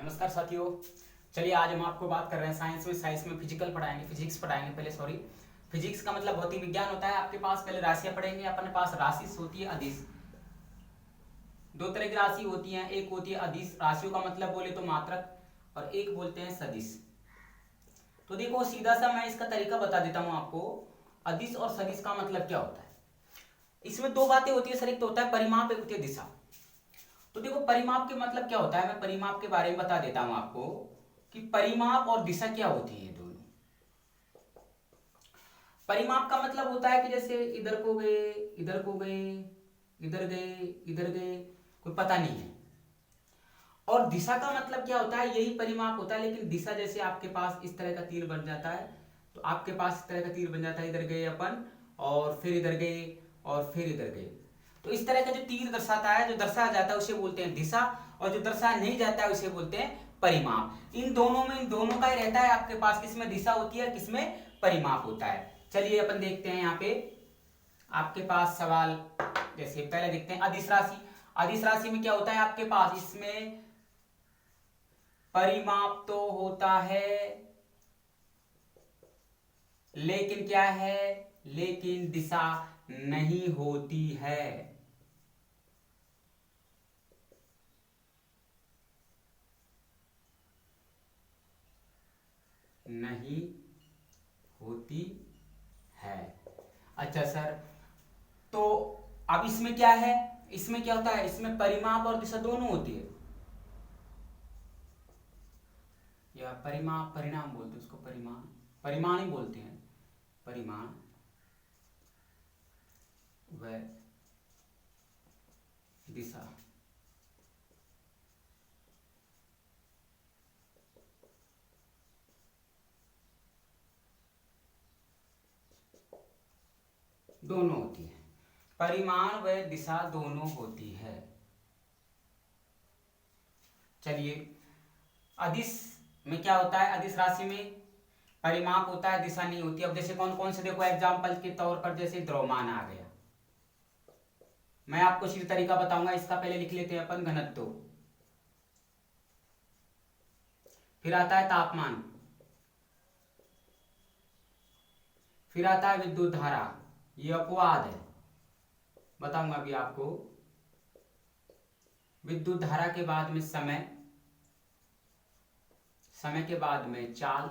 नमस्कार साथियों। चलिए आज हम आपको बात कर रहे हैं साइंस में फिजिकल पढ़ाएंगे, फिजिक्स पढ़ाएंगे। पहले सॉरी, फिजिक्स का मतलब भौतिक विज्ञान होता है। आपके पास पहले राशियां पढ़ेंगे। अपने पास राशि होती है अदिश। दो तरह की राशि होती हैं, एक होती है अदिश। राशियों का मतलब बोले तो मात्रक, और एक बोलते हैं सदिश। तो देखो सीधा सा मैं इसका तरीका बता देता हूं आपको। अदिश और सदिश का मतलब क्या होता है। इसमें दो बातें होती है सर, एक तो होता है परिमाप, एक होती है दिशा। तो देखो परिमाप के मतलब क्या होता है, मैं परिमाप के बारे में बता देता हूं आपको कि परिमाप और दिशा क्या होती है दोनों। परिमाप का मतलब होता है कि जैसे इधर को गए, इधर को गए, इधर गए, इधर गए, कोई पता नहीं है। और दिशा का मतलब क्या होता है, यही परिमाप होता है। लेकिन दिशा जैसे आपके पास इस तरह का तीर बन जाता है, तो आपके पास इस तरह का तीर बन जाता है, इधर गए अपन और फिर इधर गए और फिर इधर गए। तो इस तरह का जो तीर दर्शाता है, जो दर्शाया जाता है उसे बोलते हैं दिशा, और जो दर्शाया नहीं जाता है उसे बोलते हैं परिमाप। इन दोनों का ही रहता है आपके पास, किसमें दिशा होती है, किसमें परिमाप होता है। चलिए अपन देखते हैं यहाँ पे आपके पास सवाल। जैसे पहले देखते हैं अदिश राशि। अदिश राशि में क्या होता है आपके पास, इसमें परिमाप तो होता है, लेकिन क्या है, लेकिन दिशा नहीं होती है। नहीं होती है। अच्छा सर, तो अब इसमें क्या है, इसमें क्या होता है, इसमें परिमाप और दिशा दोनों होती है, या परिमाप परिणाम बोलते हैं उसको, परिमाण परिमाण ही बोलते हैं। परिमाण व दिशा दोनों होती है। परिमाण व दिशा दोनों होती है। चलिए अदिश में क्या होता है, अदिश राशि में परिमाप होता है, दिशा नहीं होती। अब जैसे कौन कौन से देखो एग्जाम्पल के तौर पर, जैसे द्रव्यमान आ गया। मैं आपको सीधा तरीका बताऊंगा इसका, पहले लिख लेते हैं अपन घनत्व। फिर आता है तापमान, फिर आता है विद्युत धारा। ये अपवाद है, बताऊंगा अभी आपको। विद्युत धारा के बाद में समय, समय के बाद में चाल,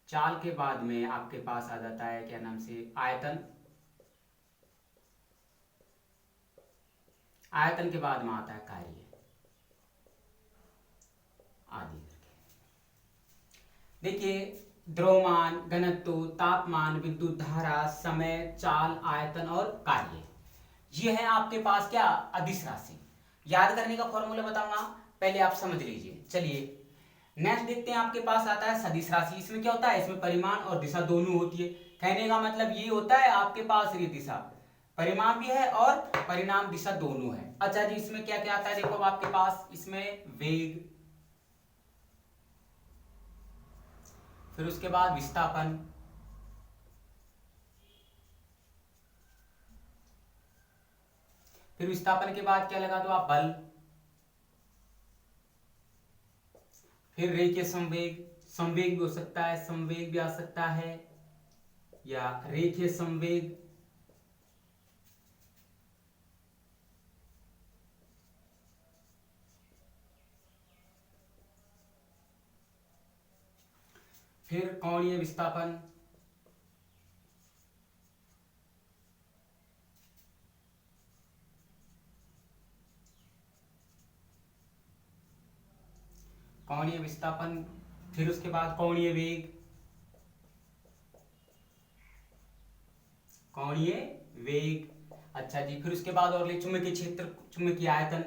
चाल के बाद में आपके पास आ जाता है क्या नाम से, आयतन, आयतन के बाद में आता है कार्य आदि। देखिए द्रव्यमान, घनत्व, तापमान, विद्युत धारा, समय, चाल, आयतन और कार्य, ये है आपके पास क्या, अदिश राशि। याद करने का फॉर्मूला बताऊंगा, पहले आप समझ लीजिए। चलिए नेक्स्ट देखते हैं, आपके पास आता है सदिश राशि। इसमें क्या होता है, इसमें परिमाण और दिशा दोनों होती है। कहने का मतलब ये होता है आपके पास ये दिशा, परिमाण भी है और परिणाम दिशा दोनों है। अच्छा जी, इसमें क्या क्या आता है, देखो आपके पास इसमें वेग, फिर उसके बाद विस्थापन, फिर विस्थापन के बाद क्या लगा दो आप, बल, फिर रेखीय संवेग, संवेग भी हो सकता है, संवेग भी आ सकता है, या रेखीय संवेग, फिर कोणीय विस्थापन, कोणीय विस्थापन, फिर उसके बाद कोणीय वेग, कोणीय वेग। अच्छा जी, फिर उसके बाद और ले चुंबकीय क्षेत्र, चुंबकीय आयतन,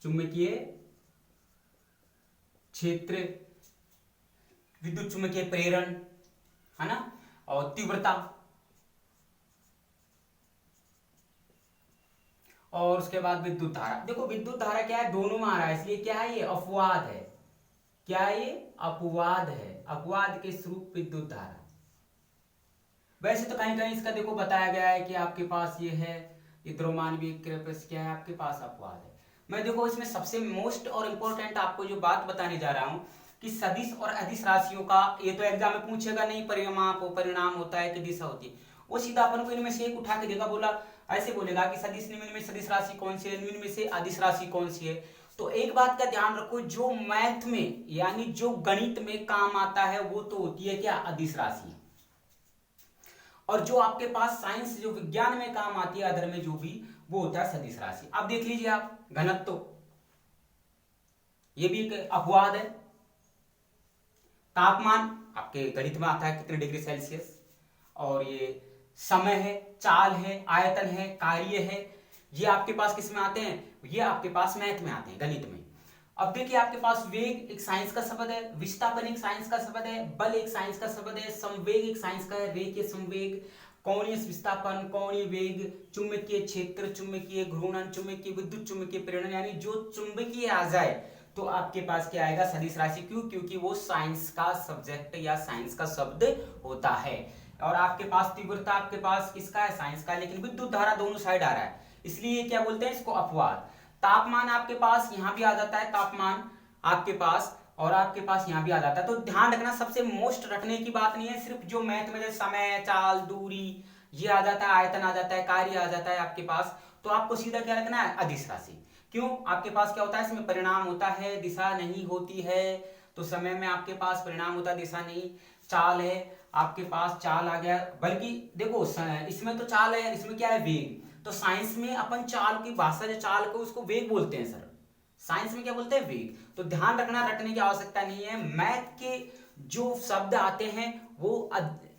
चुंबकीय क्षेत्र, विद्युत चुंबकीय प्रेरण, है ना, और तीव्रता, और उसके बाद विद्युत धारा। देखो विद्युत धारा क्या है, दोनों में आ रहा है, इसलिए क्या है, ये अपवाद है। क्या है ये, अपवाद है, अपवाद के स्वरूप विद्युत धारा। वैसे तो कहीं कहीं इसका देखो बताया गया है कि आपके पास ये है ये ध्रुवमानवीय कृपस क्या है आपके पास अपवाद है। मैं देखो इसमें सबसे मोस्ट और इम्पोर्टेंट आपको जो बात बताने जा रहा हूँ कि सदिश और अदिश राशियों का, ये तो एग्जाम में पूछेगा नहीं परिणाम होता है कि दिशा होती है, वो सीधा अपन को इनमें से एक उठा के देगा, बोला ऐसे बोलेगा कि सदिश निम्न में सदिश राशि कौन सी है, निम्न में से अदिश राशि कौन सी है। तो एक बात का ध्यान रखो, जो मैथ में यानी जो गणित में काम आता है वो तो होती है क्या, अदिश राशि। और जो आपके पास साइंस जो विज्ञान में काम आती है अदर में जो भी, वो होता है सदिश राशि। अब देख लीजिए आप घनत्व, ये भी एक अपवाद है। तापमान आपके गणित में आता है कितने डिग्री सेल्सियस, और ये समय है, चाल है, आयतन है, कार्य है, ये आपके पास किस में आते हैं, ये आपके पास मैथ में आते हैं, गणित में। अब देखिए आपके पास वेग एक साइंस का शब्द है, विस्थापन एक साइंस का शब्द है, बल एक साइंस का शब्द है, संवेग एक साइंस का है, रेखीय संवेग, कोणीय विस्थापन, कोणीय वेग, चुंबकीय क्षेत्र, चुंबकीय घूर्णन, चुंबकीय विद्युत चुंबकीय प्रेरण, यानी जो चुंबकीय आ जाए तो आपके पास क्या आएगा, सदिश राशि। क्यों? क्योंकि वो साइंस का सब्जेक्ट या साइंस का शब्द होता है। और आपके पास तीव्रता आपके पास किसका है, साइंस का, लेकिन विद्युत धारा दोनों साइड आ रहा है, इसलिए क्या बोलते हैं इसको, अपवाद। तापमान आपके पास यहां भी आ जाता है, तापमान आपके पास, और आपके पास यहां भी आ जाता है। तो ध्यान रखना, सबसे मोस्ट रखने की बात नहीं है, सिर्फ जो मैथ में समय, चाल, दूरी ये आ जाता है, आयतन आ जाता है, कार्य आ जाता है आपके पास, तो आपको सीधा क्या रखना है, अदिश राशि। क्यों? आपके पास क्या होता है, इसमें परिणाम होता है, दिशा नहीं होती है। तो समय में आपके पास परिणाम होता है, दिशा नहीं। चाल है आपके पास, चाल आ गया, बल्कि देखो इसमें तो चाल है, इसमें क्या है, वेग। तो साइंस में अपन चाल की भाषा, जो चाल को उसको वेग बोलते हैं सर, साइंस में क्या बोलते हैं, वेग। तो ध्यान रखना, रटने की आवश्यकता नहीं है। मैथ के जो शब्द आते हैं वो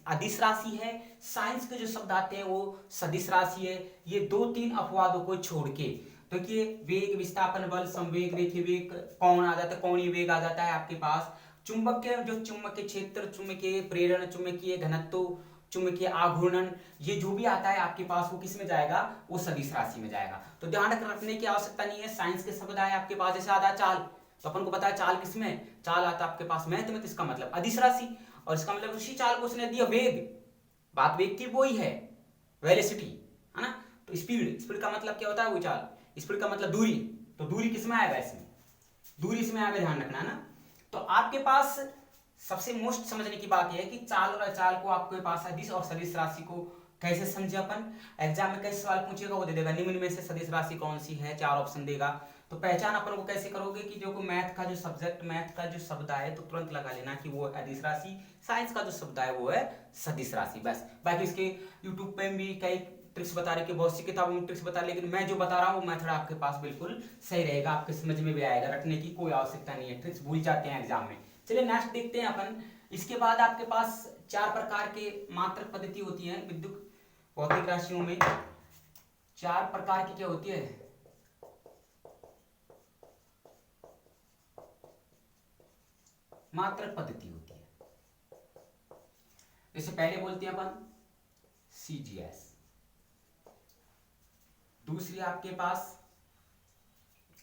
अदिश राशि है, साइंस के जो शब्द आते हैं वो सदिश राशि है। ये दो तीन अपवादों को छोड़ के, देखिए वेग, विस्थापन, बल, संवेग, रेखीय वेग, कौन आ जाता है, कोणीय वेग आ जाता है आपके पास, चुंबकीय जो चुंबकीय क्षेत्र, चुंबकीय प्रेरण, चुंबकीय घनत्व, चुंबकीय आघूर्णन, ये जो भी आता है आपके पास वो किस में जाएगा, वो सदिश राशि में जाएगा। तो ध्यान रखने की आवश्यकता नहीं है। साइंस के शब्द आए आपके पास, जैसे आता है चाल, तो अपन को पता है चाल किसमें, चाल आता है आपके पास मैथ में, तो इसका मतलब अदिश राशि। और इसका मतलब उसी चाल को उसने दिया वेग, बात वेग की वही है, वेलोसिटी है ना। तो स्पीड, स्पीड का मतलब क्या होता है, वो चाल, स्पीड का मतलब दूरी, तो दूरी किसमें आएगा, इसमें दूरी इसमें आगे, ध्यान रखना है ना। तो आपके पास सबसे मोस्ट समझने की बात यह है कि चाल और अचाल को आपके पास अदिश और सदिश राशि को कैसे समझे अपन। एग्जाम में कैसे सवाल पूछेगा, वो दे देगा निम्न में से सदिश राशि कौन सी है, 4 ऑप्शन देगा। तो पहचान अपन को कैसे करोगे कि जो मैथ का जो सब्जेक्ट, मैथ का जो शब्द आए तो तुरंत लगा लेना कि वो अदिश राशि, साइंस का जो शब्द है वो है सदिश राशि, बस। बाकी इसके यूट्यूब पे भी कई ट्रिक्स बता रहे कि बहुत सी किताबों में ट्रिक्स बता, लेकिन मैं जो बता रहा हूँ वो मेथड आपके पास बिल्कुल सही रहेगा, आपके समझ में भी आएगा, रटने की कोई आवश्यकता नहीं है, ट्रिक्स भूल जाते हैं एग्जाम में। चलिए नेक्स्ट देखते हैं अपन। इसके बाद आपके पास 4 प्रकार के मात्रक पद्धति होती है विद्युत भौतिक राशियों में। 4 प्रकार की क्या होती है, मात्रक पद्धति होती है। जैसे पहले बोलते हैं अपन सीजीएस, दूसरी आपके पास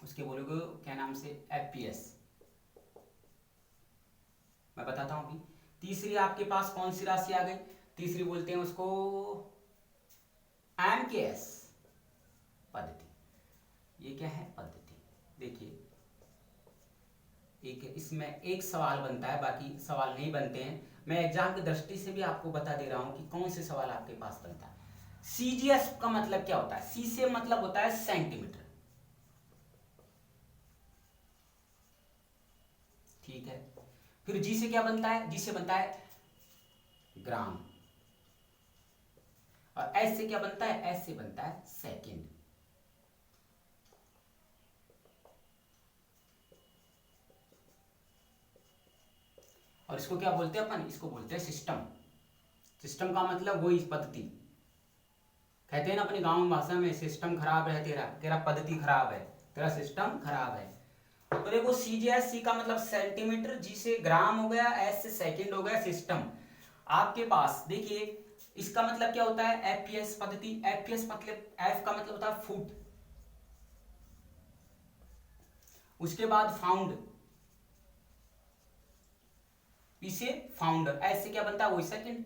उसके बोलोगे क्या नाम से, एफपीएस, मैं बताता हूं अभी। तीसरी आपके पास कौन सी राशि आ गई, तीसरी बोलते हैं उसको एमकेएस पद्धति। ये क्या है, पद्धति। देखिए एक इसमें एक सवाल बनता है, बाकी सवाल नहीं बनते हैं। मैं एग्जाम की दृष्टि से भी आपको बता दे रहा हूं कि कौन से सवाल आपके पास बनता है। सीजीएस का मतलब क्या होता है, सी से मतलब होता है सेंटीमीटर, ठीक है। फिर जी से क्या बनता है, जी से बनता है ग्राम, और एस से क्या बनता है, एस से बनता है सेकंड। और इसको क्या बोलते हैं अपन, इसको बोलते हैं सिस्टम। सिस्टम का मतलब वही पद्धति, कहते हैं ना अपने गांव भाषा में, सिस्टम खराब है तेरा, तेरा पद्धति खराब है, तेरा सिस्टम खराब है। तो देखो सीजीएस, सी का मतलब सेंटीमीटर, जी से ग्राम हो गया, एस से सेकंड हो गया, सिस्टम। आपके पास देखिए इसका मतलब क्या होता है, एफपीएस पद्धति। एफपीएस मतलब, एफ का मतलब होता है फुट, उसके बाद फाउंड, पी से फाउंडर, एस से क्या बनता है, वही सेकंड।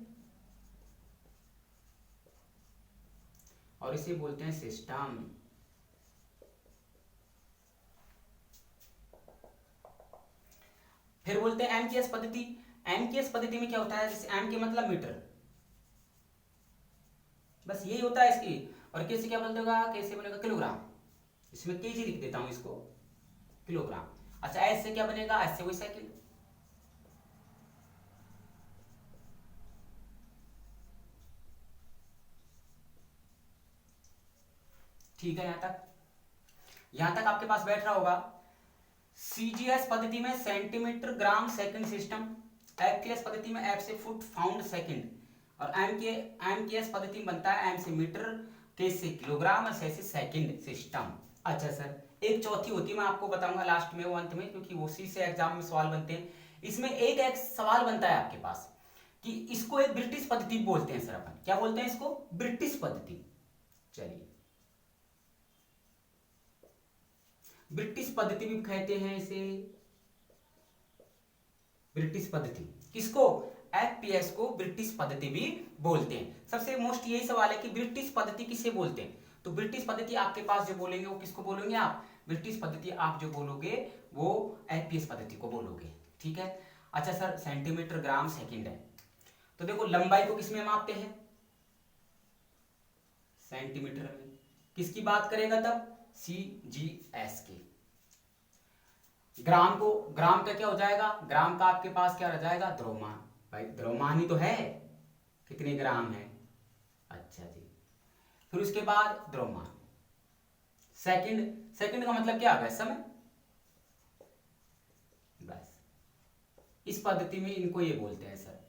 और इसे बोलते हैं सिस्टम। फिर बोलते हैं एमकेएस पद्धति। एमकेएस पद्धति में क्या होता है, जैसे एम के मतलब मीटर, बस यही होता है इसकी। और कैसे क्या बोल देगा, कैसे बनेगा किलोग्राम, इसमें केजी लिख देता हूं इसको, किलोग्राम। अच्छा एस से क्या बनेगा, एस से वही साइकिल। ठीक है, यहां तक आपके पास बैठ रहा होगा। सीजीएस पद्धति में सेंटीमीटर ग्राम सेकंड सिस्टम, एफकेएस पद्धति में एफ से फुट पाउंड सेकंड, और एमकेएस पद्धति में बनता है एम से मीटर, के से किलोग्राम और से सेकंड सिस्टम। अच्छा सर, एक चौथी होती है, मैं आपको बताऊंगा लास्ट में, वो अंत में, क्योंकि उसी से एग्जाम में सवाल बनते हैं। इसमें एक सवाल बनता है आपके पास कि इसको एक ब्रिटिश पद्धति बोलते हैं सर, अपन क्या बोलते हैं इसको, ब्रिटिश पद्धति। चलिए, ब्रिटिश पद्धति भी कहते हैं इसे, ब्रिटिश पद्धति किसको, एफपीएस को ब्रिटिश पद्धति भी बोलते हैं। सबसे मोस्ट यही सवाल है कि ब्रिटिश पद्धति किसे बोलते हैं, तो ब्रिटिश पद्धति आपके पास जो बोलेंगे वो किसको बोलेंगे आप, ब्रिटिश पद्धति आप जो बोलोगे वो एफपीएस पद्धति को बोलोगे। ठीक है। अच्छा सर, सेंटीमीटर ग्राम सेकंड है, तो देखो लंबाई को किसमें मापते हैं, सेंटीमीटर में। किसकी बात करेगा तब, सीजीएस की। ग्राम को, ग्राम का क्या हो जाएगा, ग्राम का आपके पास क्या रह जाएगा, द्रव्यमान। भाई द्रव्यमान ही तो है, कितने ग्राम है। अच्छा जी, फिर उसके बाद द्रव्यमान। सेकंड, सेकंड का मतलब क्या आ गया, समय। बस इस पद्धति में इनको ये बोलते हैं सर।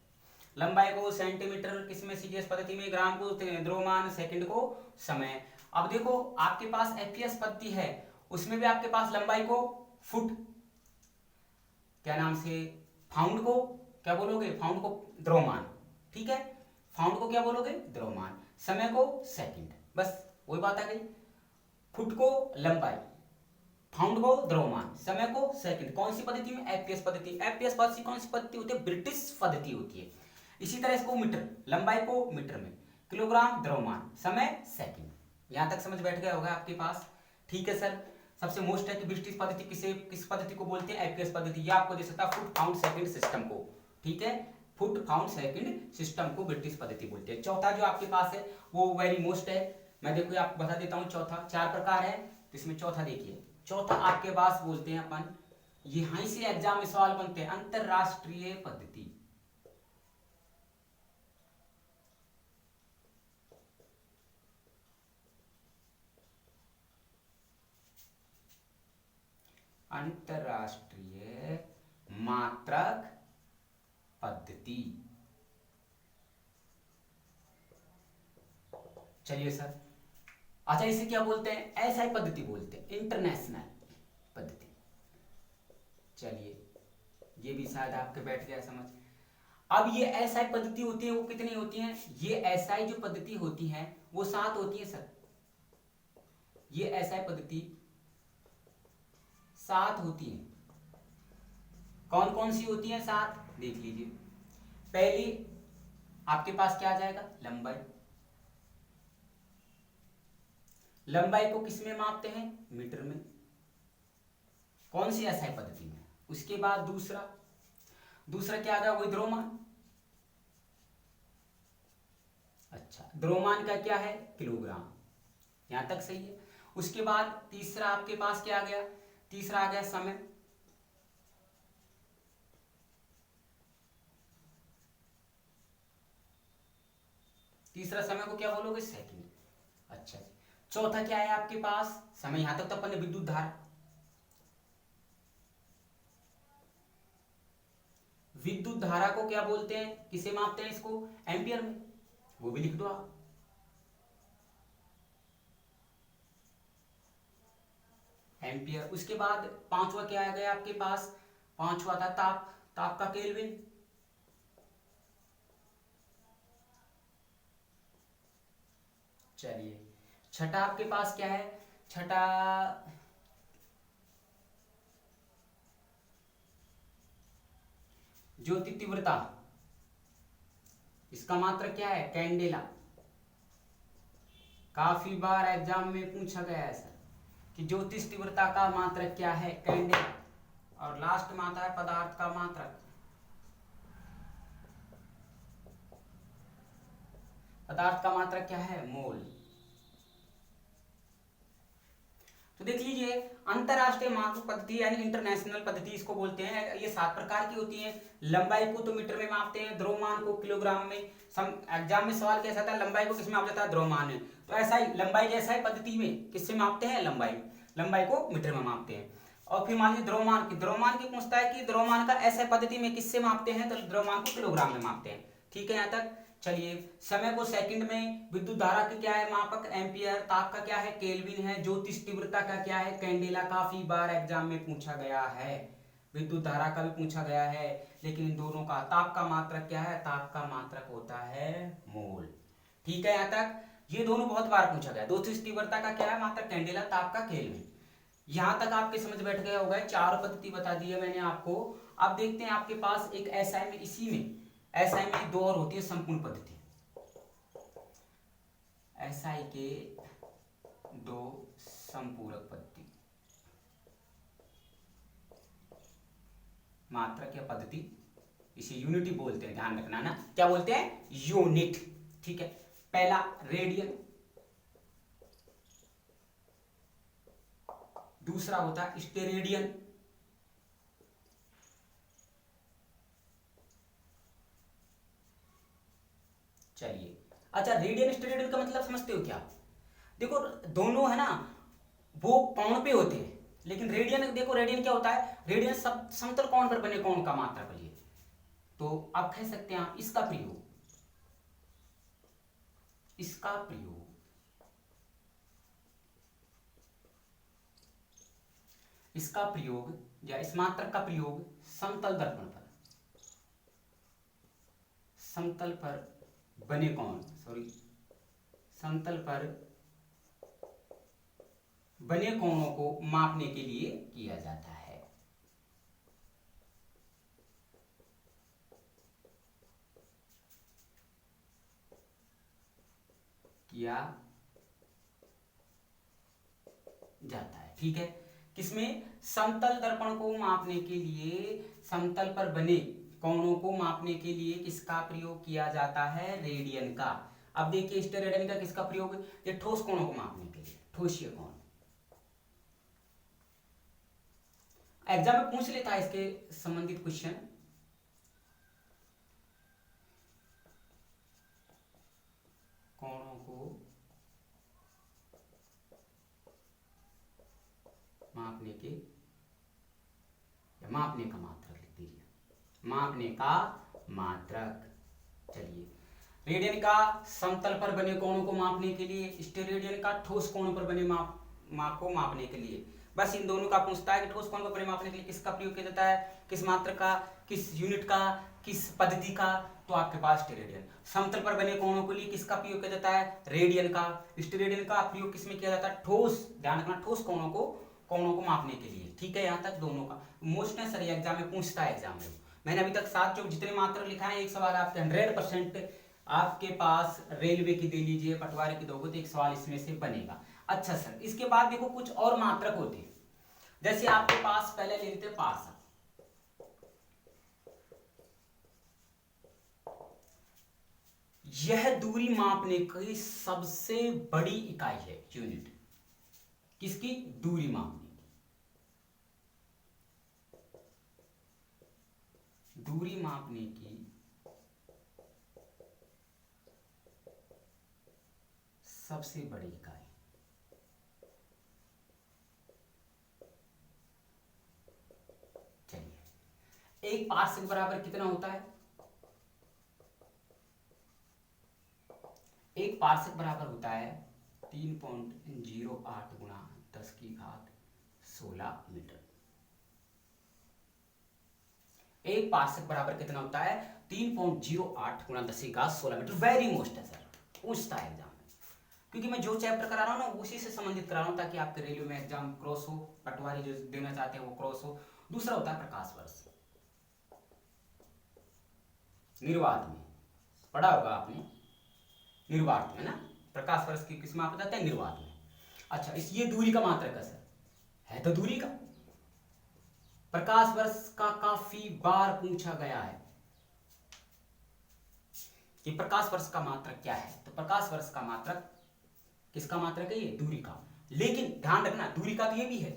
लंबाई को सेंटीमीटर किसमें, सीजीएस पद्धति में, ग्राम को द्रव्यमान, सेकंड को समय। अब देखो आपके पास एफपीएस पद्धति है, उसमें भी आपके पास लंबाई को फुट, क्या नाम से, फाउंड को क्या बोलोगे, फाउंड को द्रव्यमान। ठीक है, फाउंड को क्या बोलोगे, द्रव्यमान। समय को सेकंड, बस वही बात आ गई। फुट को लंबाई, फाउंड को द्रव्यमान, समय को सेकंड। कौन सी पद्धति में, एफपीएस पद्धति। एफपीएस पद्धति कौन सी पद्धति होती है, ब्रिटिश पद्धति होती है। इसी तरह इसको मीटर, लंबाई को मीटर में, किलोग्राम द्रव्यमान, समय सेकंड। यहां तक समझ बैठ गया होगा आपके पास। ठीक है सर, सबसे मोस्ट है कि ब्रिटिश पद्धति किसे, किस पद्धति को बोलते हैं, एफपीएस पद्धति। ये आपको दे सकता है फुट पाउंड सेकंड सिस्टम को। ठीक है, फुट पाउंड सेकंड सिस्टम को ब्रिटिश पद्धति बोलते हैं। चौथा जो आपके पास है वो वेरी मोस्ट है, मैं देखो आपको बता देता हूं। चौथा, चार प्रकार है, तो इसमें चौथा देखिए, चौथा आपके पास बोलते हैं अपन, यहां से एग्जाम में सवाल बनते हैं, अंतरराष्ट्रीय पद्धति। अंतरराष्ट्रीय मात्रक पद्धति। चलिए सर, अच्छा इसे क्या बोलते हैं, एसआई पद्धति बोलते हैं, इंटरनेशनल पद्धति। चलिए, ये भी शायद आपके बैठ गया समझ। अब ये एसआई पद्धति होती है, वो कितनी होती हैं, ये एसआई जो पद्धति होती है वो 7 होती है सर। ये एसआई पद्धति 7 होती है। कौन कौन सी होती है 7, देख लीजिए। पहली आपके पास क्या आ जाएगा, लंबाई। लंबाई को किस में मापते हैं, मीटर में। कौन सी एसआई पद्धति में। उसके बाद दूसरा, दूसरा क्या आ गया, वही द्रव्यमान। अच्छा, द्रव्यमान का क्या है, किलोग्राम। यहां तक सही है। उसके बाद तीसरा आपके पास क्या आ गया, तीसरा आ गया समय। तीसरा समय को क्या बोलोगे, सेकंड। अच्छा जी, चौथा क्या है आपके पास, समय। यहां तक तो अपन ने विद्युत धारा, विद्युत धारा को क्या बोलते हैं, किसे मापते हैं इसको, एम्पियर में, वो भी लिख दो आप। एम्पियर। उसके बाद पांचवा क्या आ गया आपके पास, पांचवा था ताप, ताप का केल्विन। चलिए, छठा आपके पास क्या है, छठा ज्योति तीव्रता। इसका मात्रक क्या है, कैंडेला। काफी बार एग्जाम में पूछा गया है सर कि ज्योतिष तीव्रता का मात्रक क्या है, कैंडेला। और लास्ट में आता है पदार्थ का मात्रक। पदार्थ का मात्रक क्या है, मोल। तो देख लीजिए, अंतरराष्ट्रीय माप पद्धति यानी इंटरनेशनल पद्धति इसको बोलते हैं। ये 7 प्रकार की होती है। लंबाई को तो मीटर में मापते हैं, द्रव्यमान को किलोग्राम में। एग्जाम में सवाल कैसा था, लंबाई को किस में मापा जाता है, द्रव्यमान में। तो ऐसा ही लंबाई जैसा ही पद्धति में किससे मापते हैं, लंबाई को मीटर में मापते हैं। और फिर मान लीजिए द्रव्यमान की पूछता है कि द्रव्यमान का ऐसा पद्धति में किससे मापते हैं, तो द्रव्यमान को किलोग्राम में मापते हैं। ठीक है यहाँ तक। चलिए, समय को सेकंड में, विद्युत धारा की क्या है मापक, एम्पियर, ताप का क्या है, केल्विन है, ज्योतिष तीव्रता का क्या है, कैंडेला। काफी बार एग्जाम में पूछा गया है। विद्युत धारा का भी पूछा गया है, लेकिन इन दोनों का। ताप का मात्रक क्या है, ताप का मात्रक होता है मोल। ठीक है यहाँ तक। ये दोनों बहुत बार पूछा गया। ज्योतिष तीव्रता का क्या है मात्रक, कैंडेला, ताप का केल्विन। यहां तक आपके समझ बैठ गया होगा। 4 पद्धति बता दी है मैंने आपको। अब देखते हैं आपके पास एक एसआई में, इसी में एसआई में 2 और होती है संपूर्ण पद्धति। एसआई के 2 संपूरक पद्धति, मात्रक या पद्धति। इसे यूनिट ही बोलते हैं, ध्यान रखना ना। क्या बोलते हैं, यूनिट। ठीक है। पहला रेडियन, दूसरा होता है स्टेरेडियन, चलिए। अच्छा, रेडियन स्टेरेडियन का मतलब समझते हो क्या? देखो, दोनों है ना वो कोण पे होते हैं, लेकिन रेडियन, देखो रेडियन क्या होता है, रेडियन समतल कोण पर बने कोण का मात्रक है। तो आप कह सकते हैं आप इसका प्रयोग या इस मात्रक का प्रयोग समतल दर्पण पर, समतल पर बने कोणों को मापने के लिए किया जाता है। ठीक है। किसमें, समतल दर्पण को मापने के लिए, समतल पर बने कोणों को मापने के लिए किसका प्रयोग किया जाता है, रेडियन का। अब देखिए स्टेरेडियन का किसका प्रयोग, ये ठोस कोणों को मापने के लिए, ठोसीय कोण। एग्जाम में पूछ लेता है इसके संबंधित क्वेश्चन। कोणों को मापने का मात्रक लिख दीजिए, मापने का मात्रक। चलिए, रेडियन का समतल पर बने कोणों को मापने के लिए, स्टेरेडियन का ठोस कोणों पर बने माप को मापने के लिए। बस इन दोनों का पूछता है कि ठोस कोण पर बने मापने के लिए किसका प्रयोग किया जाता है, किस मात्रक का, किस यूनिट का, किस पद्धति का। तो आपके पास स्टेरेडियन। समतल पर बने कोणों के लिए किसका प्रयोग किया जाता है, रेडियन का। स्टेरेडियन का प्रयोग किसमें किया जाता है, ठोस, ध्यान रखना, ठोस कोणों को मापने के लिए। ठीक है, यहाँ तक दोनों का। मोस्ट है सर, एग्जाम में पूछता है। एग्जाम में मैंने अभी तक 7 जो जितने मात्रक लिखा है, एक सवाल आपके 100% आपके पास रेलवे की दे लीजिए, पटवारी की दोगे तो एक सवाल इसमें से बनेगा। अच्छा सर, इसके बाद देखो कुछ और मात्रक होते हैं। जैसे आपके पास पहले ले लेते पार्सक। यह दूरी मापने की सबसे बड़ी इकाई है, यूनिट। किसकी, दूरी मापने की। दूरी मापने की सबसे बड़ी इकाई। चलिए, एक पार्सक बराबर कितना होता है, एक पार्सक बराबर होता है 3.08 गुणा 10⁻16 मीटर। एक पार्सक बराबर कितना होता है, 3.08 गुणा 10⁻16 मीटर। वेरी मोस्ट है सर, पूछता है एग्जाम में, क्योंकि मैं जो चैप्टर करा रहा हूँ ना उसी से संबंधित करा रहा हूँ, ताकि आपके रेलवे में एग्जाम क्रॉस हो, पटवारी जो देना चाहते हैं वो क्रॉस हो। दूसरा होता है प्रकाश वर्ष। निर्वात में पढ़ा होगा आपने, निर्वात में ना, प्रकाश वर्ष की किस मापा जाता है? निर्वात में। अच्छा, इस ये दूरी का मात्रक है तो दूरी का। प्रकाश वर्ष का काफी बार पूछा गया है कि प्रकाश वर्ष का मात्रक क्या है, तो प्रकाश वर्ष का मात्रक किसका मात्रक है? ये दूरी का। लेकिन ध्यान रखना, दूरी का तो ये भी है,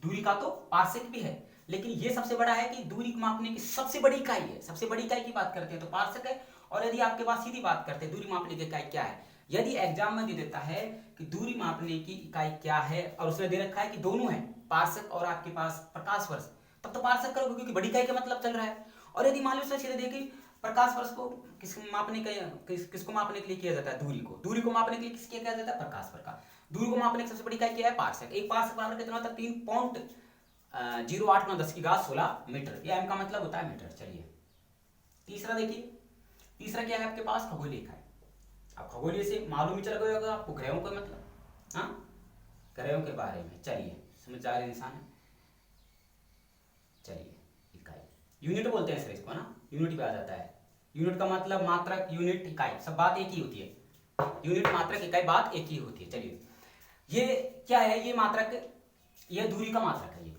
दूरी का तो पार्सेक भी है, लेकिन ये सबसे बड़ा है कि दूरी मापने की सबसे बड़ी इकाई है। सबसे बड़ी इकाई की बात करते हैं तो पार्सेक है। और यदि आपके पास सीधी बात करते हैं दूरी मापने की इकाई क्या है, यदि एग्जाम में दे देता है कि दूरी मापने की इकाई क्या है और उसने दे रखा है कि दोनों है, पार्सेक और आपके पास प्रकाश वर्ष, तब तो पार्सेक करोगे क्योंकि बड़ी इकाई का मतलब चल रहा है। और यदि मान लो सीधे देखिए प्रकाश वर्ष को किसको मापने के लिए किया जाता है? दूरी को मापने के लिए किस किया जाता है? प्रकाश वर्ष का। दूरी को मापने की सबसे बड़ी इकाई क्या है? पार्सेक। एक पार्सेक बराबर कितना होता है? 3.08×10⁻16 मीटर। ये m का मतलब होता है मीटर। चलिए तीसरा देखिए, तीसरा क्या है आपके पास? खगोलीय इकाई। अब खगोलीय से मालूम ही चल गया होगा आपको ग्रहों का मतलब, हाँ, ग्रहों के बारे में। चलिए समझदार इंसान है। चलिए इकाई यूनिट बोलते हैं सर इसको ना, यूनिट पे आ जाता है। यूनिट का मतलब मात्रक, यूनिट, इकाई, सब बात एक ही होती है। यूनिट, मात्रक, इकाई बात एक ही होती है। चलिए ये क्या है? ये मात्रक, ये दूरी का मात्रक है। ये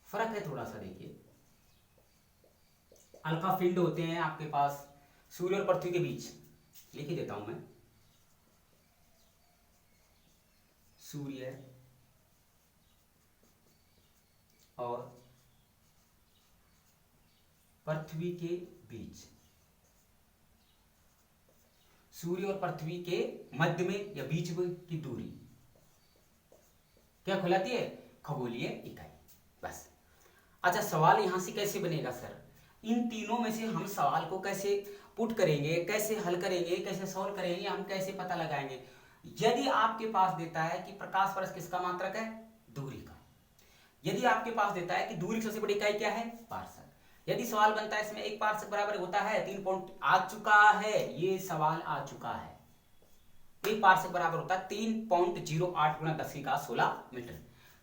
फर्क है थोड़ा सा, देखिए अल्फा फील्ड होते हैं आपके पास सूर्य और पृथ्वी के बीच। लिख ही देता हूं मैं, सूर्य और पृथ्वी के बीच, सूर्य और पृथ्वी के मध्य में या बीच में की दूरी क्या कहलाती है? खगोलीय इकाई। बस। अच्छा, सवाल यहां से कैसे बनेगा सर? इन तीनों में से हम सवाल को कैसे पुट करेंगे, कैसे हल करेंगे, कैसे सॉल्व करेंगे, हम कैसे पता लगाएंगे? यदि आपके पास देता है कि प्रकाश वर्ष किसका मात्रक है? दूरी का। यदि आपके पास देता है कि दूरी की सबसे बड़ी इकाई क्या है? पार्सक। यदि सवाल बनता है इसमें 1 पार्सक बराबर होता है 3 पॉइंट, आ चुका है, ये सवाल आ चुका है। 1 पार्सक बराबर होता है 3.08×10⁻16 मीटर।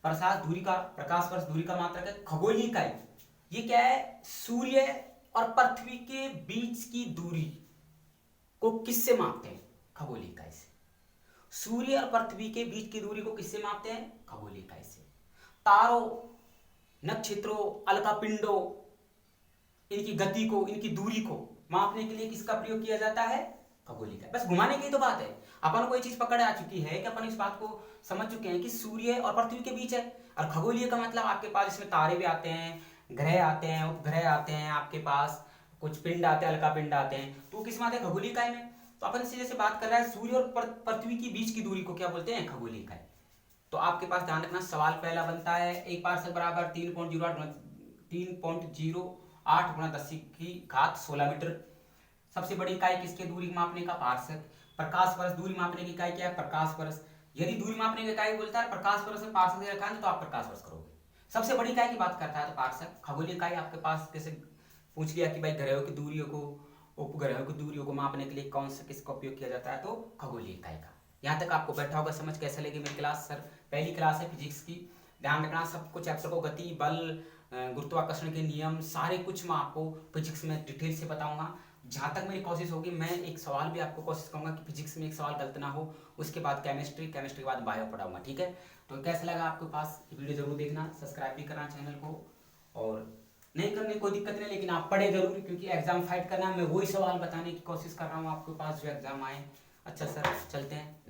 प्रकाश वर्ष दूरी का मात्रक है। खगोलीय इकाई ये क्या है? सूर्य और पृथ्वी के बीच की दूरी को किससे मापते हैं? खगोलीय इकाई से। सूर्य और पृथ्वी के बीच की दूरी को किससे मापते हैं? खगोलीय इकाई से। तारों, नक्षत्रों, अलकापिंडों, इनकी गति को, इनकी दूरी को मापने के लिए किसका प्रयोग किया जाता है? खगोलीय इकाई। बस घुमाने की तो बात है। अपन को ये चीज पकड़ आ चुकी है कि अपन इस बात को समझ चुके हैं कि सूर्य और पृथ्वी के बीच है। और खगोलीय का मतलब आपके पास इसमें तारे भी आते हैं, ग्रह आते हैं, उपग्रह आते हैं, आपके पास कुछ पिंड आते हैं, अलका पिंड आते हैं, तो किस में आते हैं? खगोलीय इकाई में। तो अपन इसी जैसे बात कर रहे हैं सूर्य और पृथ्वी के बीच की दूरी को क्या बोलते हैं? खगोलीय इकाई। तो आपके पास ध्यान रखना, सवाल पहला बनता है 1 पार्सक बराबर 3.08×10⁻16 मीटर। सबसे बड़ी इकाई किसके दूरी मापने का? पार्सक। प्रकाश वर्ष दूरी मापने की इकाई क्या है? प्रकाश वर्ष। यदि दूरी मापने की इकाई बोलता है प्रकाश वर्ष में पार्सक दे रखा है तो आप प्रकाश वर्ष करोगे। सबसे बड़ी इकाई की बात करता है तो पार्सक। खगोलीय इकाई आपके पास कैसे पूछ लिया कि भाई ग्रहों की दूरियों को, उपग्रहों की दूरियों को मापने के लिए कौन सा किसका उपयोग किया जाता है? तो खगोलीय इकाई का। यहाँ तक आपको बैठा होगा समझ। कैसे लगी मेरी क्लास? सर पहली क्लास है फिजिक्स की, ध्यान रखना सब कुछ चैप्टर को, गति, बल, गुरुत्वाकर्षण के नियम, सारे कुछ मैं आपको फिजिक्स में डिटेल से बताऊंगा। जहाँ तक मेरी कोशिश होगी मैं एक सवाल भी आपको कोशिश करूंगा कि फिजिक्स में एक सवाल गलत ना हो। उसके बाद केमिस्ट्री के बाद बायो पढ़ाऊंगा, ठीक है? तो कैसा लगा आपके पास? वीडियो जरूर देखना, सब्सक्राइब भी करना चैनल को, और नहीं करने कोई दिक्कत नहीं, लेकिन आप पढ़े जरूर क्योंकि एग्जाम फाइट करना है। मैं वही सवाल बताने की कोशिश कर रहा हूँ आपके पास जो एग्जाम आए। अच्छा सर चलते हैं।